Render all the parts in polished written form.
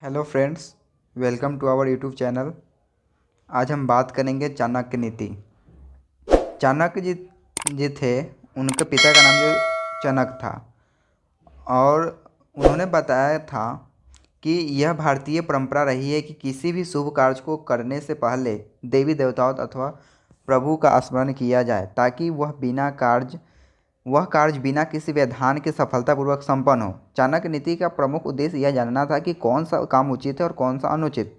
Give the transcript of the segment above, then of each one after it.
Hello friends, welcome to our YouTube channel. आज हम बात करेंगे चाणक्य नीति। चाणक्य जी थे, उनके पिता का नाम जो चाणक्य था, और उन्होंने बताया था कि यह भारतीय परंपरा रही है कि किसी भी शुभ कार्य को करने से पहले देवी देवताओं अथवा प्रभु का स्मरण किया जाए, ताकि वह कार्य बिना किसी व्यवधान के सफलतापूर्वक संपन्न हो। चाणक्य नीति का प्रमुख उद्देश्य यह जानना था कि कौन सा काम उचित है और कौन सा अनुचित।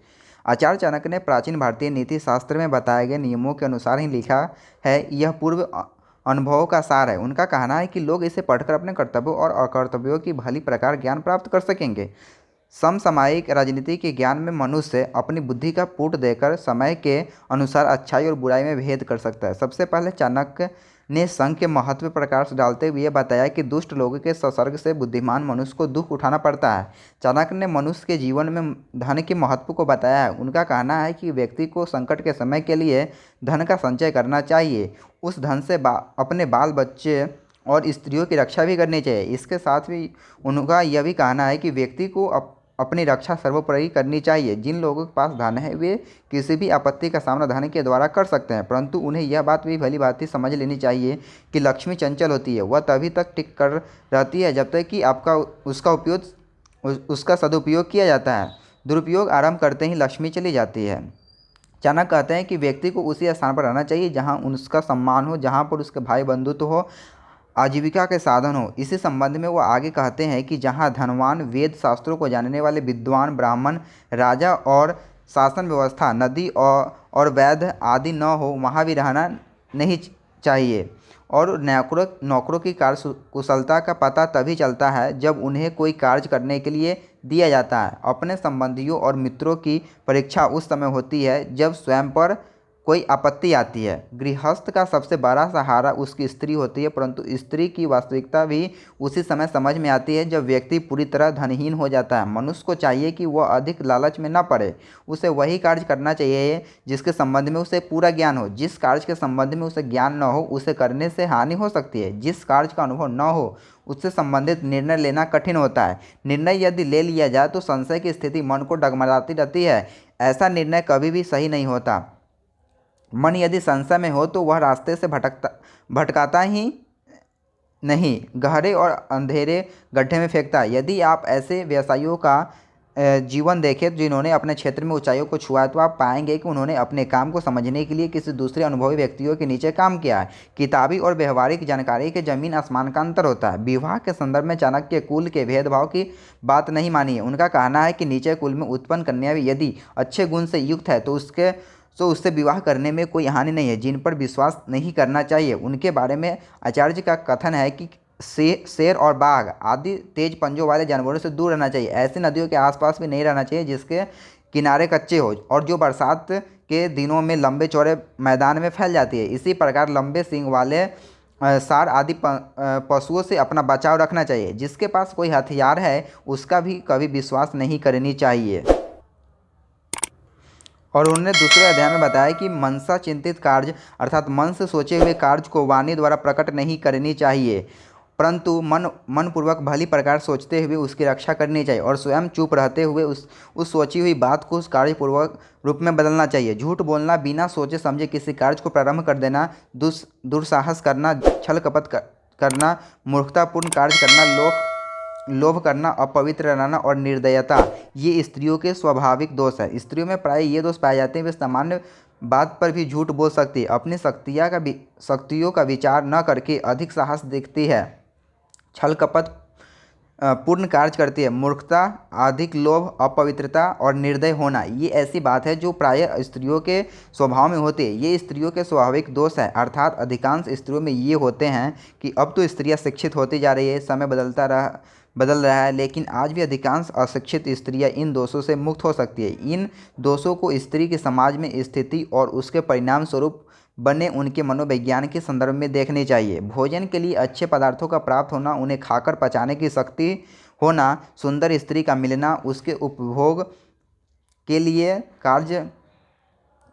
आचार्य चाणक्य ने प्राचीन भारतीय नीति शास्त्र में बताए गए नियमों के अनुसार ही लिखा है। यह पूर्व अनुभवों का सार है। उनका कहना है कि लोग इसे पढ़कर अपने कर्तव्यों और अकर्तव्यों की भली प्रकार ज्ञान प्राप्त कर सकेंगे। समसामयिक राजनीति के ज्ञान में मनुष्य अपनी बुद्धि का पुट देकर समय के अनुसार अच्छाई और बुराई में भेद कर सकता है। सबसे पहले चाणक्य ने संघ के महत्व पर प्रकाश डालते हुए यह बताया कि दुष्ट लोगों के संसर्ग से बुद्धिमान मनुष्य को दुख उठाना पड़ता है। चाणक्य ने मनुष्य के जीवन में धन के महत्व को बताया है। उनका कहना है कि व्यक्ति को संकट के समय के लिए धन का संचय करना चाहिए। उस धन से अपने बाल बच्चे और स्त्रियों की रक्षा भी करनी चाहिए। इसके साथ ही उनका यह भी कहना है कि व्यक्ति को अपनी रक्षा सर्वोपरि करनी चाहिए। जिन लोगों के पास धन है वे किसी भी आपत्ति का सामना धन के द्वारा कर सकते हैं, परंतु उन्हें यह बात भी भली भांति समझ लेनी चाहिए कि लक्ष्मी चंचल होती है। वह तभी तक टिक कर रहती है जब तक कि उसका सदुपयोग किया जाता है। दुरुपयोग आरंभ करते ही लक्ष्मी चली जाती है। चाणक्य कहते हैं कि व्यक्ति को उसी स्थान पर रहना चाहिए जहाँ उसका सम्मान हो, जहाँ पर उसके भाई बंधुत्व हो, आजीविका के साधन हो। इसी संबंध में वो आगे कहते हैं कि जहाँ धनवान, वेद शास्त्रों को जानने वाले विद्वान, ब्राह्मण, राजा और शासन व्यवस्था, नदी और वैद्य आदि न हो, वहाँ भी रहना नहीं चाहिए। और नौकरों की कार्य कुशलता का पता तभी चलता है जब उन्हें कोई कार्य करने के लिए दिया जाता है। अपने संबंधियों और मित्रों की परीक्षा उस समय होती है जब स्वयं पर कोई आपत्ति आती है। गृहस्थ का सबसे बड़ा सहारा उसकी स्त्री होती है, परंतु स्त्री की वास्तविकता भी उसी समय समझ में आती है जब व्यक्ति पूरी तरह धनहीन हो जाता है। मनुष्य को चाहिए कि वह अधिक लालच में न पड़े। उसे वही कार्य करना चाहिए जिसके संबंध में उसे पूरा ज्ञान हो। जिस कार्य के संबंध में उसे ज्ञान न हो, उसे करने से हानि हो सकती है। जिस कार्य का अनुभव न हो, उससे संबंधित निर्णय लेना कठिन होता है। निर्णय यदि ले लिया जाए तो संशय की स्थिति मन को डगमगाती रहती है। ऐसा निर्णय कभी भी सही नहीं होता। मन यदि संशय में हो तो वह रास्ते से भटकाता ही नहीं, गहरे और अंधेरे गड्ढे में फेंकता है। यदि आप ऐसे व्यवसायियों का जीवन देखें जिन्होंने अपने क्षेत्र में ऊंचाइयों को छुआ, तो आप पाएंगे कि उन्होंने अपने काम को समझने के लिए किसी दूसरे अनुभवी व्यक्तियों के नीचे काम किया है। किताबी और व्यवहारिक जानकारी के जमीन आसमान का अंतर होता है। विवाह के संदर्भ में चाणक्य कुल के भेदभाव की बात नहीं मानी है। उनका कहना है कि नीचे कुल में उत्पन्न कन्या भी यदि अच्छे गुण से युक्त है तो उससे विवाह करने में कोई हानि नहीं है। जिन पर विश्वास नहीं करना चाहिए उनके बारे में आचार्य जी का कथन है कि शेर और बाघ आदि तेज पंजों वाले जानवरों से दूर रहना चाहिए। ऐसी नदियों के आसपास भी नहीं रहना चाहिए जिसके किनारे कच्चे हो और जो बरसात के दिनों में लंबे चौड़े मैदान में फैल जाती है। इसी प्रकार लंबे सींग वाले सार आदि पशुओं से अपना बचाव रखना चाहिए। जिसके पास कोई हथियार है उसका भी कभी विश्वास नहीं करनी चाहिए। और उन्होंने दूसरे अध्याय में बताया कि मनसा चिंतित कार्य अर्थात मन से सोचे हुए कार्य को वाणी द्वारा प्रकट नहीं करनी चाहिए, परंतु मनपूर्वक भली प्रकार सोचते हुए उसकी रक्षा करनी चाहिए और स्वयं चुप रहते हुए उस सोची हुई बात को उस कार्यपूर्वक रूप में बदलना चाहिए। झूठ बोलना, बिना सोचे समझे किसी कार्य को प्रारंभ कर देना, दुस्साहस करना, छल कपट करना, मूर्खतापूर्ण कार्य करना, लोभ करना, अपवित्र रहना और निर्दयता, ये स्त्रियों के स्वाभाविक दोष है। स्त्रियों में प्राय ये दोष पाए जाते हैं। वे सामान्य बात पर भी झूठ बोल सकती है, अपनी शक्तियों का विचार न करके अधिक साहस दिखती है, छल कपट पूर्ण कार्य करती है, मूर्खता, अधिक लोभ, अपवित्रता और निर्दय होना, ये ऐसी बात है जो प्रायः स्त्रियों के स्वभाव में होती है। ये स्त्रियों के स्वाभाविक दोष है। अर्थात अधिकांश स्त्रियों में ये होते हैं कि अब तो स्त्रियां शिक्षित होती जा रही है, समय बदल रहा है, लेकिन आज भी अधिकांश अशिक्षित स्त्रियां इन दोषों से मुक्त हो सकती है। इन दोषों को स्त्री की समाज में स्थिति और उसके परिणाम स्वरूप बने उनके मनोविज्ञान के संदर्भ में देखनी चाहिए। भोजन के लिए अच्छे पदार्थों का प्राप्त होना, उन्हें खाकर पचाने की शक्ति होना, सुंदर स्त्री का मिलना, उसके उपभोग के लिए कार्य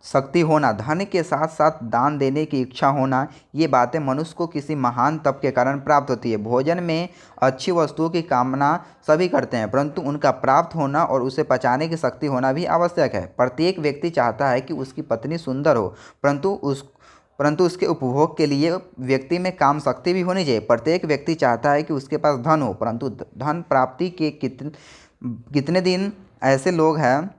शक्ति होना, धन के साथ साथ दान देने की इच्छा होना, ये बातें मनुष्य को किसी महान तप के कारण प्राप्त होती है। भोजन में अच्छी वस्तुओं की कामना सभी करते हैं, परंतु उनका प्राप्त होना और उसे पचाने की शक्ति होना भी आवश्यक है। प्रत्येक व्यक्ति चाहता है कि उसकी पत्नी सुंदर हो, परंतु उसके उपभोग के लिए व्यक्ति में काम शक्ति भी होनी चाहिए। प्रत्येक व्यक्ति चाहता है कि उसके पास धन हो, परंतु धन प्राप्ति के कितने दिन ऐसे लोग हैं,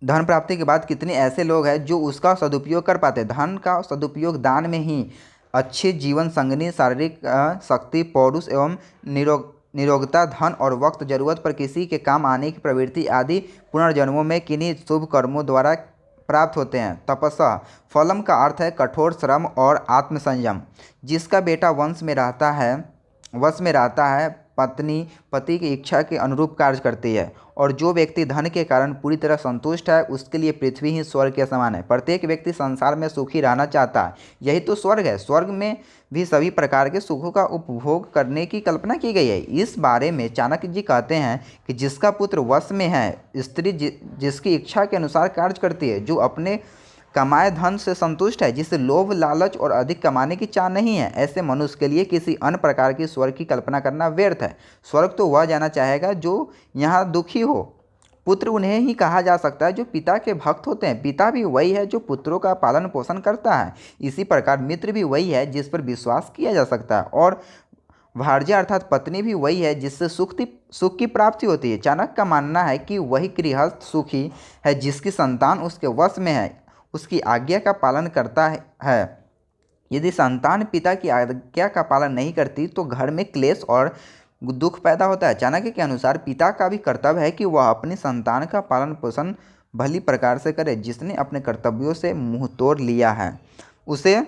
धन प्राप्ति के बाद कितने ऐसे लोग हैं जो उसका सदुपयोग कर पाते हैं। धन का सदुपयोग दान में ही अच्छे जीवन संगनी, शारीरिक शक्ति, पौरुष एवं निरोगता, धन और वक्त, जरूरत पर किसी के काम आने की प्रवृत्ति आदि पुनर्जन्मों में किन्हीं शुभ कर्मों द्वारा प्राप्त होते हैं। तपस्या फलम का अर्थ है कठोर श्रम और आत्मसंयम। जिसका बेटा वश में रहता है, पत्नी पति की इच्छा के अनुरूप कार्य करती है, और जो व्यक्ति धन के कारण पूरी तरह संतुष्ट है, उसके लिए पृथ्वी ही स्वर्ग के समान है। प्रत्येक व्यक्ति संसार में सुखी रहना चाहता है, यही तो स्वर्ग है। स्वर्ग में भी सभी प्रकार के सुखों का उपभोग करने की कल्पना की गई है। इस बारे में चाणक्य जी कहते हैं कि जिसका पुत्र वश में है, स्त्री जिसकी इच्छा के अनुसार कार्य करती है, जो अपने कमाए धन से संतुष्ट है, जिसे लोभ, लालच और अधिक कमाने की चाह नहीं है, ऐसे मनुष्य के लिए किसी अन्य प्रकार की स्वर्ग की कल्पना करना व्यर्थ है। स्वर्ग तो वह जाना चाहेगा जो यहाँ दुखी हो। पुत्र उन्हें ही कहा जा सकता है जो पिता के भक्त होते हैं। पिता भी वही है जो पुत्रों का पालन पोषण करता है। इसी प्रकार मित्र भी वही है जिस पर विश्वास किया जा सकता है, और भार्या अर्थात पत्नी भी वही है जिससे सुख की प्राप्ति होती है। चाणक्य का मानना है कि वही गृहस्थ सुखी है जिसकी संतान उसके वश में है, उसकी आज्ञा का पालन करता है। यदि संतान पिता की आज्ञा का पालन नहीं करती तो घर में क्लेश और दुख पैदा होता है। चाणक्य के अनुसार पिता का भी कर्तव्य है कि वह अपनी संतान का पालन पोषण भली प्रकार से करे। जिसने अपने कर्तव्यों से मुंह तोड़ लिया है, उसे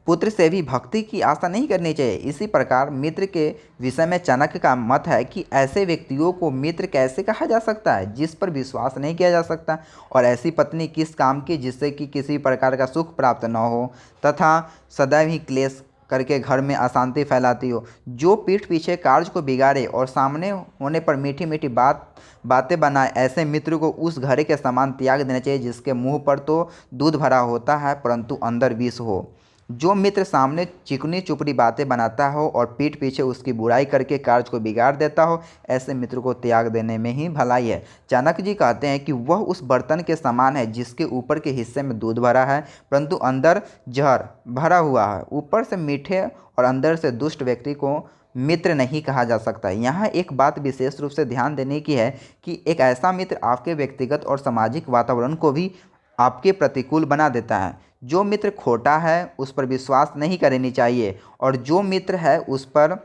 पुत्र से भी भक्ति की आशा नहीं करनी चाहिए। इसी प्रकार मित्र के विषय में चाणक्य का मत है कि ऐसे व्यक्तियों को मित्र कैसे कहा जा सकता है जिस पर विश्वास नहीं किया जा सकता, और ऐसी पत्नी किस काम की जिससे कि किसी प्रकार का सुख प्राप्त न हो, तथा सदैव ही क्लेश करके घर में अशांति फैलाती हो। जो पीठ पीछे कार्य को बिगाड़े और सामने होने पर मीठी मीठी बातें बनाए, ऐसे मित्र को उस घड़े के समान त्याग देना चाहिए जिसके मुंह पर तो दूध भरा होता है परंतु अंदर विष हो। जो मित्र सामने चिकनी चुपड़ी बातें बनाता हो और पीठ पीछे उसकी बुराई करके कार्य को बिगाड़ देता हो, ऐसे मित्र को त्याग देने में ही भलाई है। चाणक्य जी कहते हैं कि वह उस बर्तन के समान है जिसके ऊपर के हिस्से में दूध भरा है परंतु अंदर जहर भरा हुआ है। ऊपर से मीठे और अंदर से दुष्ट व्यक्ति को मित्र नहीं कहा जा सकता। यहाँ एक बात विशेष रूप से ध्यान देने की है कि एक ऐसा मित्र आपके व्यक्तिगत और सामाजिक वातावरण को भी आपके प्रतिकूल बना देता है। जो मित्र खोटा है उस पर विश्वास नहीं करनी चाहिए, और जो मित्र है उस पर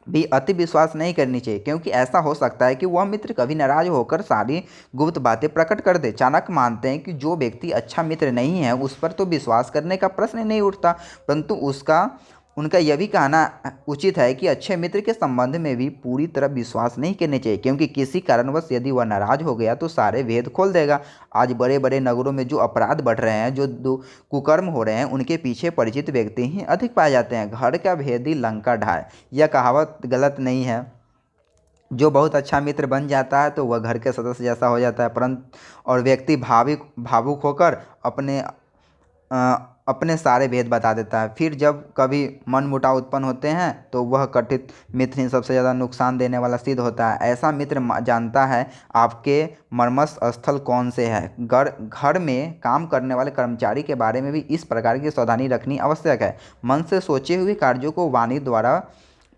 भी अति विश्वास नहीं करनी चाहिए, क्योंकि ऐसा हो सकता है कि वह मित्र कभी नाराज होकर सारी गुप्त बातें प्रकट कर दे। चाणक्य मानते हैं कि जो व्यक्ति अच्छा मित्र नहीं है उस पर तो विश्वास करने का प्रश्न नहीं उठता, परंतु उनका यह भी कहना उचित है कि अच्छे मित्र के संबंध में भी पूरी तरह विश्वास नहीं करने चाहिए, क्योंकि किसी कारणवश यदि वह नाराज हो गया तो सारे भेद खोल देगा। आज बड़े बड़े नगरों में जो अपराध बढ़ रहे हैं, जो कुकर्म हो रहे हैं, उनके पीछे परिचित व्यक्ति ही अधिक पाए जाते हैं। घर का भेदी लंका ढाए, यह कहावत गलत नहीं है। जो बहुत अच्छा मित्र बन जाता है तो वह घर के सदस्य जैसा हो जाता है, परंतु और व्यक्ति भावुक होकर अपने सारे भेद बता देता है। फिर जब कभी मनमुटाव उत्पन्न होते हैं तो वह कथित मित्र ही सबसे ज़्यादा नुकसान देने वाला सिद्ध होता है। ऐसा मित्र जानता है आपके मर्मस्थ स्थल कौन से है। घर में काम करने वाले कर्मचारी के बारे में भी इस प्रकार की सावधानी रखनी आवश्यक है। मन से सोचे हुए कार्यों को वाणी द्वारा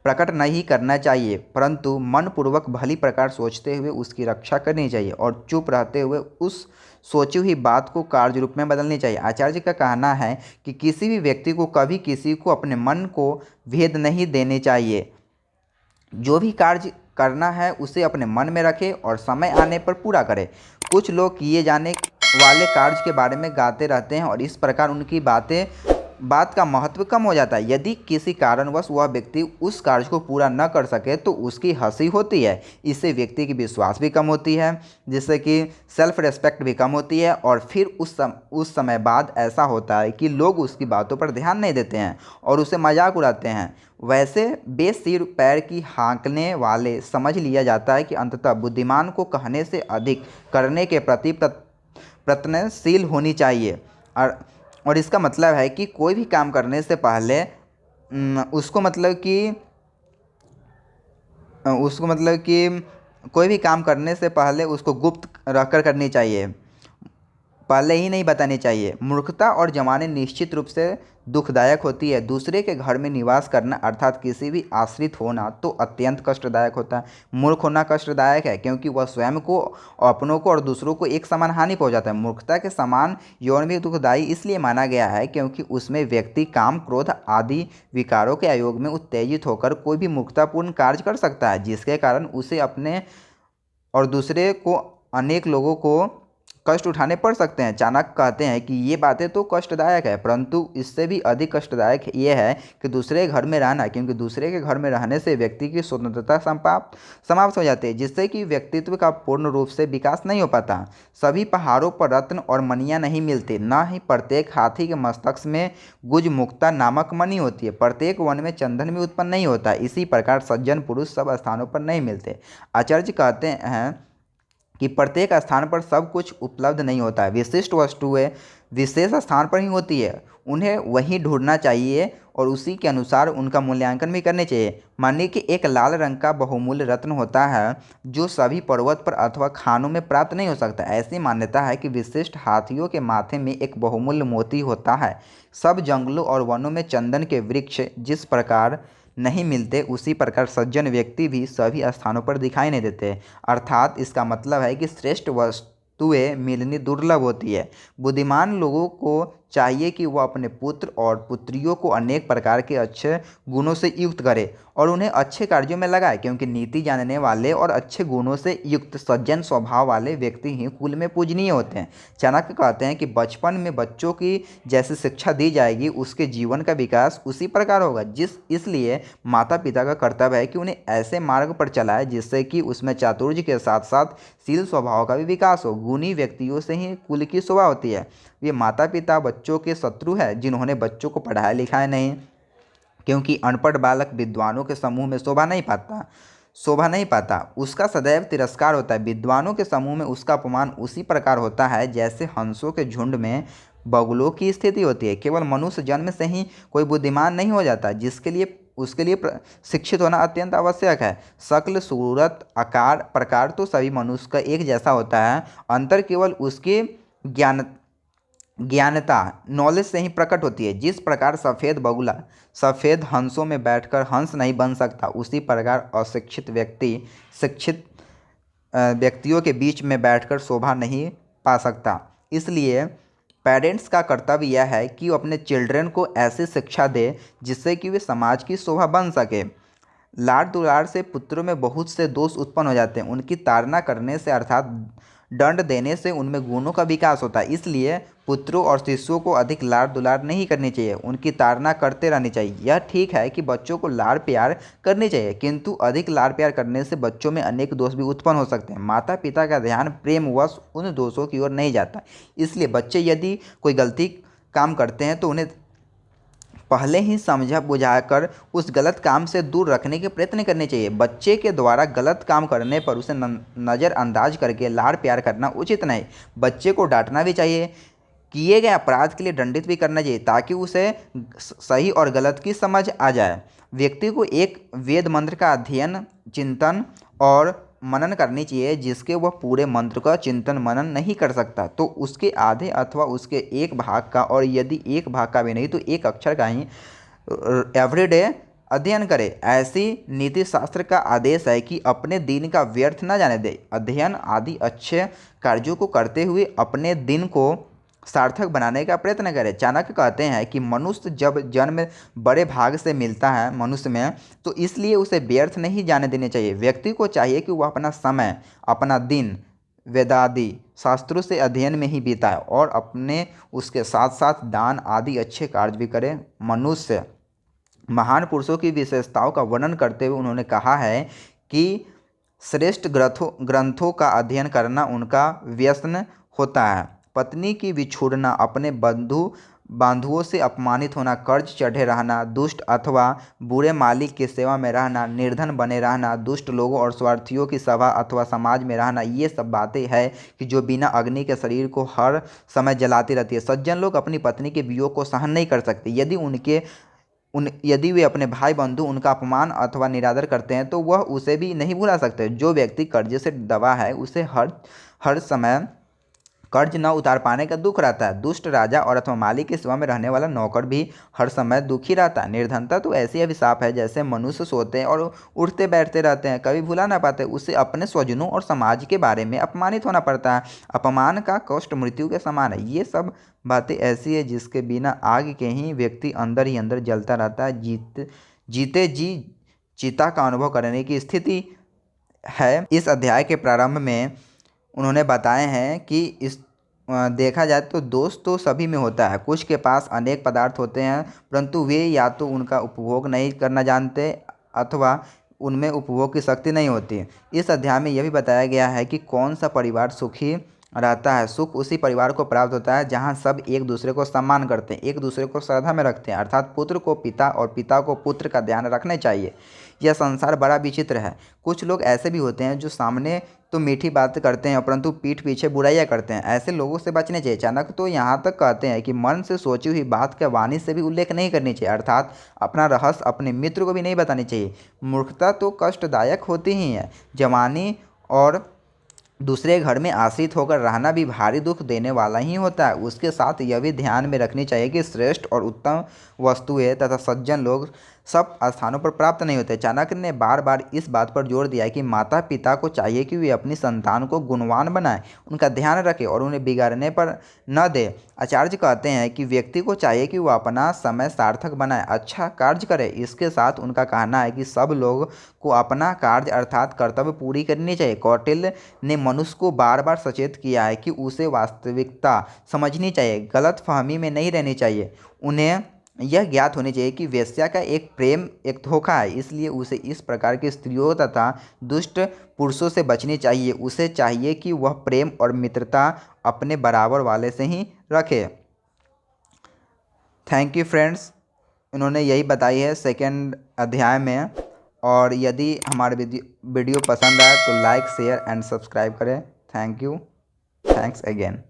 प्रकट नहीं करना चाहिए, परंतु मनपूर्वक भली प्रकार सोचते हुए उसकी रक्षा करनी चाहिए, और चुप रहते हुए उस सोची हुई बात को कार्य रूप में बदलनी चाहिए। आचार्य जी का कहना है कि किसी भी व्यक्ति को कभी किसी को अपने मन को भेद नहीं देने चाहिए। जो भी कार्य करना है उसे अपने मन में रखे और समय आने पर पूरा करे। कुछ लोग किए जाने वाले कार्य के बारे में गाते रहते हैं और इस प्रकार उनकी बात का महत्व कम हो जाता है। यदि किसी कारणवश वह व्यक्ति उस कार्य को पूरा न कर सके तो उसकी हंसी होती है। इससे व्यक्ति की विश्वास भी कम होती है, जिससे कि सेल्फ रेस्पेक्ट भी कम होती है, और फिर उस समय बाद ऐसा होता है कि लोग उसकी बातों पर ध्यान नहीं देते हैं और उसे मजाक उड़ाते हैं। वैसे बेसिर पैर की हाँकने वाले समझ लिया जाता है कि अंततः बुद्धिमान को कहने से अधिक करने के प्रति प्रयत्नशील होनी चाहिए। और इसका मतलब है कि कोई भी काम करने से पहले उसको मतलब कि कोई भी काम करने से पहले उसको गुप्त रखकर करनी चाहिए, पहले ही नहीं बतानी चाहिए। मूर्खता और जमाने निश्चित रूप से दुखदायक होती है। दूसरे के घर में निवास करना अर्थात किसी भी आश्रित होना तो अत्यंत कष्टदायक होता है। मूर्ख होना कष्टदायक है क्योंकि वह स्वयं को, अपनों को और दूसरों को एक समान हानि पहुंचाता है। मूर्खता के समान यौन भी दुखदायी इसलिए माना गया है क्योंकि उसमें व्यक्ति काम, क्रोध आदि विकारों के आयोग में उत्तेजित होकर कोई भी मूर्खतापूर्ण कार्य कर सकता है, जिसके कारण उसे अपने और दूसरे को, अनेक लोगों को कष्ट उठाने पड़ सकते हैं। चाणक्य कहते हैं कि ये बातें तो कष्टदायक है, परंतु इससे भी अधिक कष्टदायक ये है कि दूसरे के घर में रहना, क्योंकि दूसरे के घर में रहने से व्यक्ति की स्वतंत्रता समाप्त हो जाती है, जिससे कि व्यक्तित्व का पूर्ण रूप से विकास नहीं हो पाता। सभी पहाड़ों पर रत्न और मणियाँ नहीं मिलती, न ही प्रत्येक हाथी के मस्तक में गुजमुक्ता नामक मणि होती है, प्रत्येक वन में चंदन भी उत्पन्न नहीं होता। इसी प्रकार सज्जन पुरुष सब स्थानों पर नहीं मिलते। आचार्य कहते हैं कि प्रत्येक स्थान पर सब कुछ उपलब्ध नहीं होता है, विशिष्ट वस्तुएं विशेष स्थान पर ही होती है, उन्हें वहीं ढूंढना चाहिए और उसी के अनुसार उनका मूल्यांकन भी करना चाहिए। मानिए कि एक लाल रंग का बहुमूल्य रत्न होता है जो सभी पर्वत पर अथवा खानों में प्राप्त नहीं हो सकता। ऐसी मान्यता है कि विशिष्ट हाथियों के माथे में एक बहुमूल्य मोती होता है। सब जंगलों और वनों में चंदन के वृक्ष जिस प्रकार नहीं मिलते, उसी प्रकार सज्जन व्यक्ति भी सभी स्थानों पर दिखाई नहीं देते। अर्थात इसका मतलब है कि श्रेष्ठ वस्तुएं मिलनी दुर्लभ होती है। बुद्धिमान लोगों को चाहिए कि वह अपने पुत्र और पुत्रियों को अनेक प्रकार के अच्छे गुणों से युक्त करे और उन्हें अच्छे कार्यों में लगाए, क्योंकि नीति जानने वाले और अच्छे गुणों से युक्त सज्जन स्वभाव वाले व्यक्ति ही कुल में पूजनीय होते हैं। चाणक्य कहते हैं कि बचपन में बच्चों की जैसी शिक्षा दी जाएगी उसके जीवन का विकास उसी प्रकार होगा। इसलिए माता पिता का कर्तव्य है कि उन्हें ऐसे मार्ग पर चलाए जिससे कि उसमें चातुर्य के साथ साथ शील स्वभाव का भी विकास हो। गुणी व्यक्तियों से ही कुल की शोभा होती है। ये माता पिता बच्चों के शत्रु है जिन्होंने बच्चों को पढ़ाया लिखाया नहीं, क्योंकि अनपढ़ बालक विद्वानों के समूह में शोभा नहीं पाता, उसका सदैव तिरस्कार होता है। विद्वानों के समूह में उसका अपमान उसी प्रकार होता है जैसे हंसों के झुंड में बगुलों की स्थिति होती है। केवल मनुष्य जन्म से ही कोई बुद्धिमान नहीं हो जाता, उसके लिए शिक्षित होना अत्यंत आवश्यक है। शक्ल, सूरत, आकार, प्रकार तो सभी मनुष्य का एक जैसा होता है, अंतर केवल उसके ज्ञानता नॉलेज से ही प्रकट होती है। जिस प्रकार सफ़ेद बगुला सफ़ेद हंसों में बैठकर हंस नहीं बन सकता, उसी प्रकार अशिक्षित व्यक्ति शिक्षित व्यक्तियों के बीच में बैठकर शोभा नहीं पा सकता। इसलिए पेरेंट्स का कर्तव्य यह है कि वो अपने चिल्ड्रन को ऐसी शिक्षा दे जिससे कि वे समाज की शोभा बन सके। लाड दुलार से पुत्रों में बहुत से दोष उत्पन्न हो जाते हैं। उनकी ताड़ना करने से अर्थात दंड देने से उनमें गुणों का विकास होता है। इसलिए पुत्रों और शिष्यों को अधिक लाड दुलार नहीं करनी चाहिए, उनकी ताड़ना करते रहनी चाहिए। यह ठीक है कि बच्चों को लाड प्यार करनी चाहिए, किंतु अधिक लाड प्यार करने से बच्चों में अनेक दोष भी उत्पन्न हो सकते हैं। माता पिता का ध्यान प्रेमवश उन दोषों की ओर नहीं जाता। इसलिए बच्चे यदि कोई गलती काम करते हैं तो उन्हें पहले ही समझा बुझाकर उस गलत काम से दूर रखने के प्रयत्न करने चाहिए। बच्चे के द्वारा गलत काम करने पर उसे नज़रअंदाज करके लाड प्यार करना उचित नहीं। बच्चे को डांटना भी चाहिए, किए गए अपराध के लिए दंडित भी करना चाहिए, ताकि उसे सही और गलत की समझ आ जाए। व्यक्ति को एक वेद मंत्र का अध्ययन, चिंतन और मनन करनी चाहिए। जिसके वह पूरे मंत्र का चिंतन मनन नहीं कर सकता तो उसके आधे अथवा उसके एक भाग का, और यदि एक भाग का भी नहीं तो एक अक्षर का ही एवरीडे अध्ययन करे। ऐसी नीति शास्त्र का आदेश है कि अपने दिन का व्यर्थ न जाने दे। अध्ययन आदि अच्छे कार्यों को करते हुए अपने दिन को सार्थक बनाने का प्रयत्न करें। चाणक्य कहते हैं कि मनुष्य जब जन्म बड़े भाग से मिलता है मनुष्य में, तो इसलिए उसे व्यर्थ नहीं जाने देने चाहिए। व्यक्ति को चाहिए कि वह अपना समय, अपना दिन वेदादि शास्त्रों से अध्ययन में ही बिताए और अपने उसके साथ साथ दान आदि अच्छे कार्य भी करे। मनुष्य महान पुरुषों की विशेषताओं का वर्णन करते हुए उन्होंने कहा है कि श्रेष्ठ ग्रंथों का अध्ययन करना उनका व्यसन होता है। पत्नी की बिछुड़ना, अपने बंधु बंधुओं से अपमानित होना, कर्ज चढ़े रहना, दुष्ट अथवा बुरे मालिक की सेवा में रहना, निर्धन बने रहना, दुष्ट लोगों और स्वार्थियों की सभा अथवा समाज में रहना, ये सब बातें हैं कि जो बिना अग्नि के शरीर को हर समय जलाती रहती है। सज्जन लोग अपनी पत्नी के वियोग को सहन नहीं कर सकते। यदि वे अपने भाई बंधु उनका अपमान अथवा निरादर करते हैं तो वह उसे भी नहीं भुला सकते। जो व्यक्ति कर्जे से दबा है उसे हर समय कर्ज न उतार पाने का दुख रहता है। दुष्ट राजा और अथवा मालिक की सेवा में रहने वाला नौकर भी हर समय दुखी रहता है। निर्धनता तो ऐसी अभिशाप है जैसे मनुष्य सोते हैं और उठते बैठते रहते हैं, कभी भुला ना पाते। उसे अपने स्वजनों और समाज के बारे में अपमानित होना पड़ता है। अपमान का कष्ट मृत्यु के समान है। ये सब बातें ऐसी है जिसके बिना आग के ही व्यक्ति अंदर ही अंदर जलता रहता है। जीते जी चिता का अनुभव करने की स्थिति है। इस अध्याय के प्रारंभ में उन्होंने बताए हैं कि देखा जाए तो दोष तो सभी में होता है। कुछ के पास अनेक पदार्थ होते हैं परंतु वे या तो उनका उपभोग नहीं करना जानते अथवा उनमें उपभोग की शक्ति नहीं होती। इस अध्याय में यह भी बताया गया है कि कौन सा परिवार सुखी रहता है। सुख उसी परिवार को प्राप्त होता है जहाँ सब एक दूसरे को सम्मान करते हैं, एक दूसरे को श्रद्धा में रखते हैं, अर्थात पुत्र को पिता और पिता को पुत्र का ध्यान रखना चाहिए। यह संसार बड़ा विचित्र है। कुछ लोग ऐसे भी होते हैं जो सामने तो मीठी बात करते हैं परंतु पीठ पीछे बुराइयां करते हैं। ऐसे लोगों से बचने चाहिए। चाणक्य तो यहाँ तक कहते हैं कि मन से सोची हुई बात का वाणी से भी उल्लेख नहीं करनी चाहिए, अर्थात अपना रहस्य अपने मित्र को भी नहीं बतानी चाहिए। मूर्खता तो कष्टदायक होती ही है। जवानी और दूसरे घर में आश्रित होकर रहना भी भारी दुख देने वाला ही होता है। उसके साथ यह भी ध्यान में रखनी चाहिए कि श्रेष्ठ और उत्तम वस्तुएं तथा सज्जन लोग सब स्थानों पर प्राप्त नहीं होते। चाणक्य ने बार बार इस बात पर जोर दिया कि माता पिता को चाहिए कि वे अपनी संतान को गुणवान बनाएं, उनका ध्यान रखें और उन्हें बिगाड़ने पर न दे। आचार्य कहते हैं कि व्यक्ति को चाहिए कि वह अपना समय सार्थक बनाए, अच्छा कार्य करे। इसके साथ उनका कहना है कि सब लोग को अपना कार्य अर्थात कर्तव्य पूरी करनी चाहिए। कौटिल्य ने मनुष्य को बार बार सचेत किया है कि उसे वास्तविकता समझनी चाहिए, गलत फहमी में नहीं रहनी चाहिए। उन्हें यह ज्ञात होनी चाहिए कि वेश्या का एक प्रेम एक धोखा है, इसलिए उसे इस प्रकार की स्त्रियों तथा दुष्ट पुरुषों से बचनी चाहिए। उसे चाहिए कि वह प्रेम और मित्रता अपने बराबर वाले से ही रखे। Thank you friends. इन्होंने यही बताई है सेकंड अध्याय में। और यदि हमारे वीडियो पसंद आए तो लाइक शेयर एंड सब्सक्राइब करें। Thank you. Thanks again.